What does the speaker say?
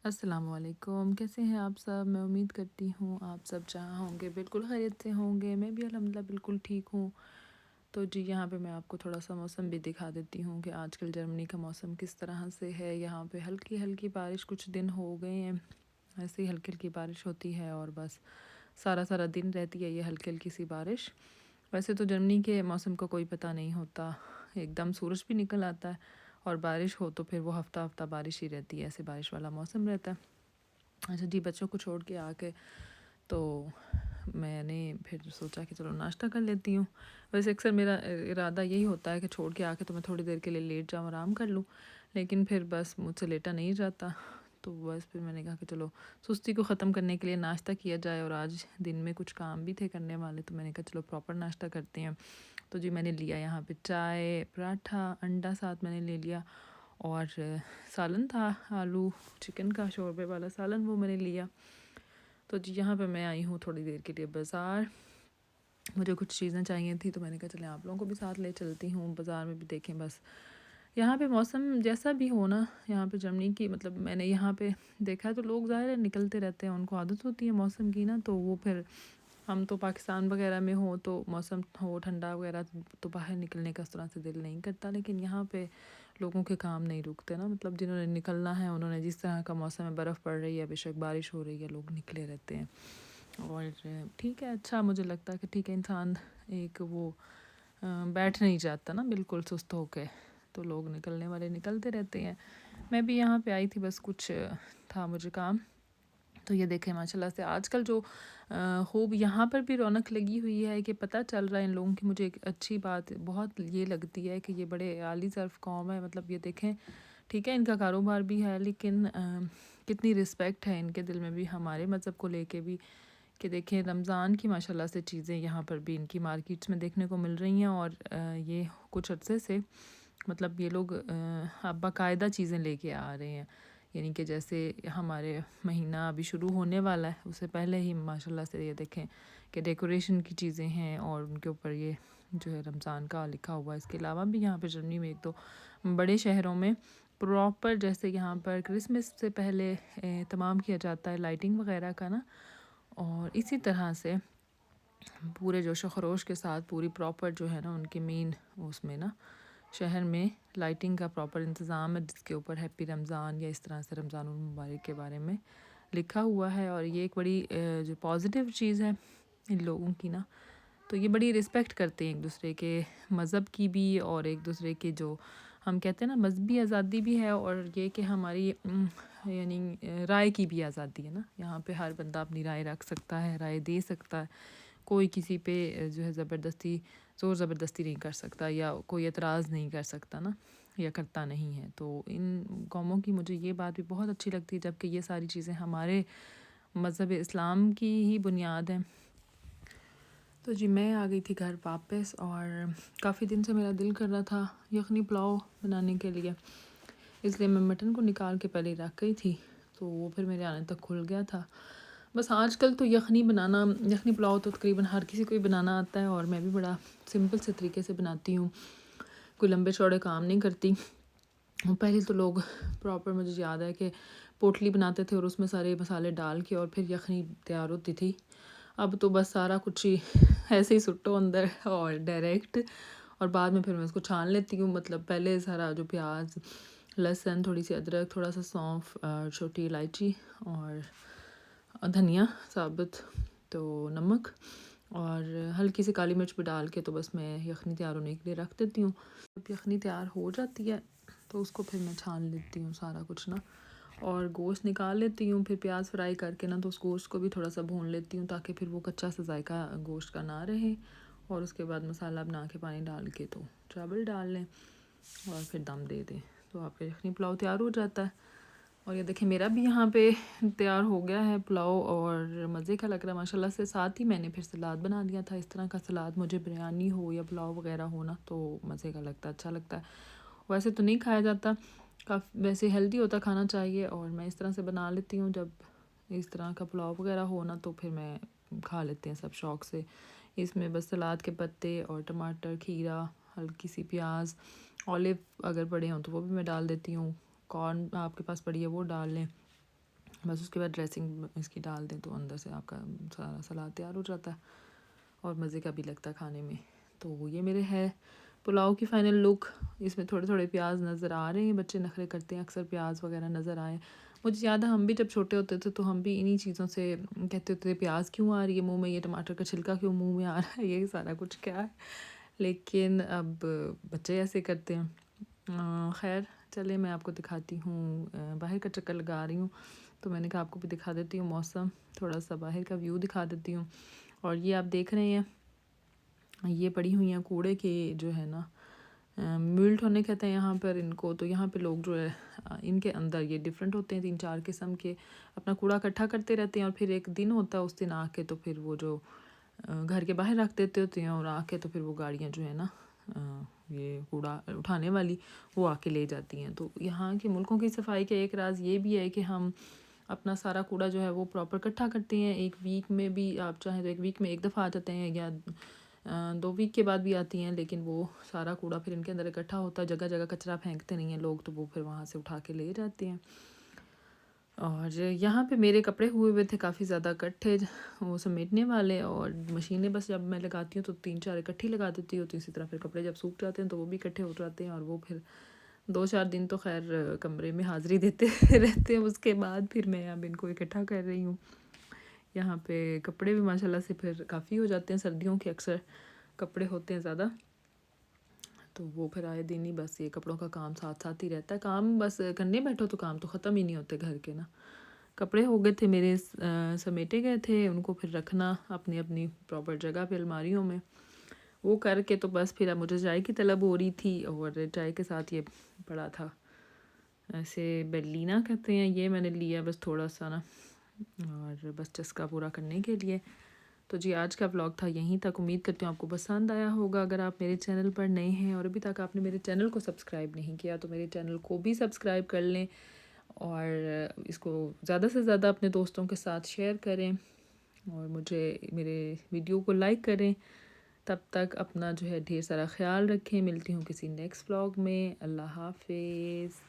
السلام علیکم، کیسے ہیں آپ سب؟ میں امید کرتی ہوں آپ سب جہاں ہوں گے بالکل خیریت سے ہوں گے۔ میں بھی الحمدللہ بالکل ٹھیک ہوں۔ تو جی یہاں پہ میں آپ کو تھوڑا سا موسم بھی دکھا دیتی ہوں کہ آج کل جرمنی کا موسم کس طرح سے ہے۔ یہاں پہ ہلکی ہلکی بارش کچھ دن ہو گئے ہیں، ایسے ہی ہلکی ہلکی بارش ہوتی ہے اور بس سارا سارا دن رہتی ہے یہ ہلکی ہلکی سی بارش۔ ویسے تو جرمنی کے موسم کا کوئی پتہ نہیں ہوتا، ایک دم سورج بھی نکل آتا ہے اور بارش ہو تو پھر وہ ہفتہ ہفتہ بارش ہی رہتی ہے، ایسے بارش والا موسم رہتا ہے۔ اچھا جی، بچوں کو چھوڑ کے آ کے تو میں نے پھر سوچا کہ چلو ناشتہ کر لیتی ہوں۔ ویسے اکثر میرا ارادہ یہی ہوتا ہے کہ چھوڑ کے آ کے تو میں تھوڑی دیر کے لیے لیٹ جاؤں، آرام کر لوں، لیکن پھر بس مجھ سے لیٹا نہیں جاتا، تو بس پھر میں نے کہا کہ چلو سستی کو ختم کرنے کے لیے ناشتہ کیا جائے، اور آج دن میں کچھ کام بھی تھے کرنے والے، تو میں نے کہا چلو پراپر ناشتہ کرتے ہیں۔ تو جی میں نے لیا یہاں پہ چائے، پراٹھا، انڈا ساتھ میں نے لے لیا، اور سالن تھا آلو چکن کا شوربے والا سالن، وہ میں نے لیا۔ تو جی یہاں پہ میں آئی ہوں تھوڑی دیر کے لیے بازار، مجھے کچھ چیزیں چاہیے تھی، تو میں نے کہا چلیں آپ لوگوں کو بھی ساتھ لے چلتی ہوں بازار میں بھی دیکھیں۔ بس یہاں پہ موسم جیسا بھی ہو نا، یہاں پہ جرمنی کی مطلب میں نے یہاں پہ دیکھا ہے تو لوگ ظاہر ہے نکلتے رہتے ہیں، ان کو عادت ہوتی ہے موسم کی نا، تو وہ پھر ہم تو پاکستان وغیرہ میں ہو تو موسم ہو ٹھنڈا وغیرہ تو باہر نکلنے کا اس طرح سے دل نہیں کرتا، لیکن یہاں پہ لوگوں کے کام نہیں رکتے نا، مطلب جنہوں نے نکلنا ہے انہوں نے، جس طرح کا موسم ہے، برف پڑ رہی ہے، بے شک بارش ہو رہی ہے، لوگ نکلے رہتے ہیں۔ اور ٹھیک ہے، اچھا مجھے لگتا ہے کہ ٹھیک ہے، انسان ایک وہ بیٹھ نہیں جاتا نا بالکل سست ہو کے، تو لوگ نکلنے والے نکلتے رہتے ہیں۔ میں بھی یہاں پہ آئی تھی، بس کچھ تھا مجھے کام، تو یہ دیکھیں ماشاءاللہ سے آج کل جو خوب یہاں پر بھی رونق لگی ہوئی ہے کہ پتہ چل رہا ہے ان لوگوں کی، مجھے ایک اچھی بات بہت یہ لگتی ہے کہ یہ بڑے عالی ظرف قوم ہے، مطلب یہ دیکھیں ٹھیک ہے ان کا کاروبار بھی ہے، لیکن کتنی رسپیکٹ ہے ان کے دل میں بھی ہمارے مذہب کو لے کے بھی، کہ دیکھیں رمضان کی ماشاءاللہ سے چیزیں یہاں پر بھی ان کی مارکیٹس میں دیکھنے کو مل رہی ہیں، اور یہ کچھ عرصے سے مطلب یہ لوگ اب باقاعدہ چیزیں لے کے آ رہے ہیں، یعنی کہ جیسے ہمارے مہینہ ابھی شروع ہونے والا ہے، اس سے پہلے ہی ماشاءاللہ سے یہ دیکھیں کہ ڈیکوریشن کی چیزیں ہیں، اور ان کے اوپر یہ جو ہے رمضان کا لکھا ہوا ہے۔ اس کے علاوہ بھی یہاں پہ جرمنی میں ایک دو بڑے شہروں میں پراپر جیسے یہاں پر کرسمس سے پہلے اہتمام کیا جاتا ہے لائٹنگ وغیرہ کا نا، اور اسی طرح سے پورے جوش و خروش کے ساتھ پوری پراپر جو ہے نا ان کے مین اس میں نا شہر میں لائٹنگ کا پراپر انتظام ہے، جس کے اوپر ہیپی رمضان یا اس طرح سے رمضان المبارک کے بارے میں لکھا ہوا ہے، اور یہ ایک بڑی جو پازیٹیو چیز ہے ان لوگوں کی نا، تو یہ بڑی رسپیکٹ کرتے ہیں ایک دوسرے کے مذہب کی بھی، اور ایک دوسرے کے جو ہم کہتے ہیں نا مذہبی آزادی بھی ہے، اور یہ کہ ہماری یعنی رائے کی بھی آزادی ہے نا، یہاں پہ ہر بندہ اپنی رائے رکھ سکتا ہے، رائے دے سکتا ہے، کوئی کسی پہ جو ہے زبردستی زور زبردستی نہیں کر سکتا، یا کوئی اعتراض نہیں کر سکتا نا، یا کرتا نہیں ہے۔ تو ان قوموں کی مجھے یہ بات بھی بہت اچھی لگتی ہے، جبکہ یہ ساری چیزیں ہمارے مذہب اسلام کی ہی بنیاد ہیں۔ تو جی میں آ گئی تھی گھر واپس، اور کافی دن سے میرا دل کر رہا تھا یخنی پلاؤ بنانے کے لیے، اس لیے میں مٹن کو نکال کے پہلے رکھ گئی تھی، تو وہ پھر میرے آنے تک کھل گیا تھا۔ بس آج کل تو یخنی پلاؤ تو تقریباً ہر کسی کو ہی بنانا آتا ہے، اور میں بھی بڑا سمپل سے طریقے سے بناتی ہوں، کوئی لمبے چوڑے کام نہیں کرتی۔ پہلے تو لوگ پراپر مجھے یاد ہے کہ پوٹلی بناتے تھے اور اس میں سارے مسالے ڈال کے اور پھر یخنی تیار ہوتی تھی، اب تو بس سارا کچھ ہی ایسے ہی سٹو اندر اور ڈائریکٹ، اور بعد میں پھر میں اس کو چھان لیتی ہوں، مطلب پہلے سارا جو پیاز، لہسن، تھوڑی سی ادرک، تھوڑا سا سونف، چھوٹی الائچی اور دھنیا ثابت، تو نمک اور ہلکی سی کالی مرچ بھی ڈال کے تو بس میں یخنی تیار ہونے کے لیے رکھ دیتی ہوں۔ جب یخنی تیار ہو جاتی ہے تو اس کو پھر میں چھان لیتی ہوں سارا کچھ نا، اور گوشت نکال لیتی ہوں، پھر پیاز فرائی کر کے نا تو اس گوشت کو بھی تھوڑا سا بھون لیتی ہوں تاکہ پھر وہ کچا سا ذائقہ گوشت کا نہ رہے، اور اس کے بعد مسالہ بنا کے پانی ڈال کے تو چاول ڈال لیں اور پھر دم دے دیں، تو آپ کا یخنی پلاؤ تیار ہو جاتا ہے۔ اور یہ دیکھیں میرا بھی یہاں پہ تیار ہو گیا ہے پلاؤ، اور مزے کا لگ رہا ہے ماشاءاللہ سے۔ ساتھ ہی میں نے پھر سلاد بنا لیا تھا، اس طرح کا سلاد مجھے بریانی ہو یا پلاؤ وغیرہ ہو نا تو مزے کا لگتا ہے، اچھا لگتا ہے، ویسے تو نہیں کھایا جاتا، ویسے ہیلدی ہوتا، کھانا چاہیے، اور میں اس طرح سے بنا لیتی ہوں، جب اس طرح کا پلاؤ وغیرہ ہو نا تو پھر میں کھا لیتے ہیں سب شوق سے۔ اس میں بس سلاد کے پتے اور ٹماٹر، کھیرا، ہلکی سی پیاز، اولیو اگر پڑے ہوں تو وہ بھی میں ڈال دیتی ہوں، کارن آپ کے پاس پڑی ہے وہ ڈال لیں، بس اس کے بعد ڈریسنگ اس کی ڈال دیں تو اندر سے آپ کا سارا سلاد تیار ہو جاتا ہے اور مزے کا بھی لگتا ہے کھانے میں. تو یہ میرے ہے پلاؤ کی فائنل لک. اس میں تھوڑے تھوڑے پیاز نظر آ رہے ہیں. بچے نخرے کرتے ہیں اکثر پیاز وغیرہ نظر آئے. مجھے یاد ہے ہم بھی جب چھوٹے ہوتے تھے تو ہم بھی انہی چیزوں سے کہتے ہوتے تھے پیاز کیوں آ رہی ہے منہ میں, یہ ٹماٹر کا چھلکا کیوں منہ میں آ رہا ہے, یہ سارا کچھ کیا ہے. لیکن اب بچے ایسے کرتے ہیں. خیر چلے میں آپ کو دکھاتی ہوں, باہر کا چکر لگا رہی ہوں تو میں نے کہا آپ کو بھی دکھا دیتی ہوں موسم, تھوڑا سا باہر کا ویو دکھا دیتی ہوں. اور یہ آپ دیکھ رہے ہیں یہ پڑی ہوئی ہیں کوڑے کے جو ہے نا ملٹ ہونے کہتے ہیں یہاں پر ان کو. تو یہاں پہ لوگ جو ہے ان کے اندر یہ ڈفرینٹ ہوتے ہیں 3-4 قسم کے, اپنا کوڑا اکٹھا کرتے رہتے ہیں اور پھر ایک دن ہوتا ہے اس دن آ کے تو پھر وہ جو گھر کے باہر رکھ دیتے ہوتے ہیں اور آ کے تو پھر وہ گاڑیاں جو ہے نا یہ کوڑا اٹھانے والی وہ آ کے لے جاتی ہیں. تو یہاں کے ملکوں کی صفائی کا ایک راز یہ بھی ہے کہ ہم اپنا سارا کوڑا جو ہے وہ پراپر اکٹھا کرتے ہیں. ایک ویک میں بھی آپ چاہیں تو ایک ویک میں ایک دفعہ آ جاتے ہیں یا 2 ویک کے بعد بھی آتی ہیں, لیکن وہ سارا کوڑا پھر ان کے اندر اکٹھا ہوتا ہے. جگہ جگہ کچرا پھینکتے نہیں ہیں لوگ, تو وہ پھر وہاں سے اٹھا کے لے جاتے ہیں. اور یہاں پہ میرے کپڑے ہوئے تھے کافی زیادہ اکٹھے وہ سمیٹنے والے, اور مشینیں بس جب میں لگاتی ہوں تو 3-4 اکٹھی لگا دیتی ہوں, تو اسی طرح پھر کپڑے جب سوکھ جاتے ہیں تو وہ بھی اکٹھے ہو جاتے ہیں. اور وہ پھر 2-4 دن تو خیر کمرے میں حاضری دیتے رہتے ہیں. اس کے بعد پھر میں اب ان کو اکٹھا کر رہی ہوں. یہاں پہ کپڑے بھی ماشاءاللہ سے پھر کافی ہو جاتے ہیں, سردیوں کے اکثر کپڑے ہوتے ہیں زیادہ, تو وہ پھر آئے دن ہی بس یہ کپڑوں کا کام ساتھ ساتھ ہی رہتا ہے. کام بس کرنے بیٹھو تو کام تو ختم ہی نہیں ہوتے گھر کے نا. کپڑے ہو گئے تھے میرے سمیٹے گئے تھے, ان کو پھر رکھنا اپنی اپنی پراپر جگہ پہ الماریوں میں, وہ کر کے تو بس پھر اب مجھے چائے کی طلب ہو رہی تھی. اور چائے کے ساتھ یہ پڑا تھا ایسے بیلینا کہتے ہیں, یہ میں نے لیا بس تھوڑا سا نا, اور بس چسکا پورا کرنے کے لیے. تو جی آج کا ولاگ تھا یہیں تک. امید کرتی ہوں آپ کو پسند آیا ہوگا. اگر آپ میرے چینل پر نئے ہیں اور ابھی تک آپ نے میرے چینل کو سبسکرائب نہیں کیا تو میرے چینل کو بھی سبسکرائب کر لیں, اور اس کو زیادہ سے زیادہ اپنے دوستوں کے ساتھ شیئر کریں, اور مجھے میرے ویڈیو کو لائک کریں. تب تک اپنا جو ہے ڈھیر سارا خیال رکھیں. ملتی ہوں کسی نیکسٹ ولاگ میں. اللہ حافظ.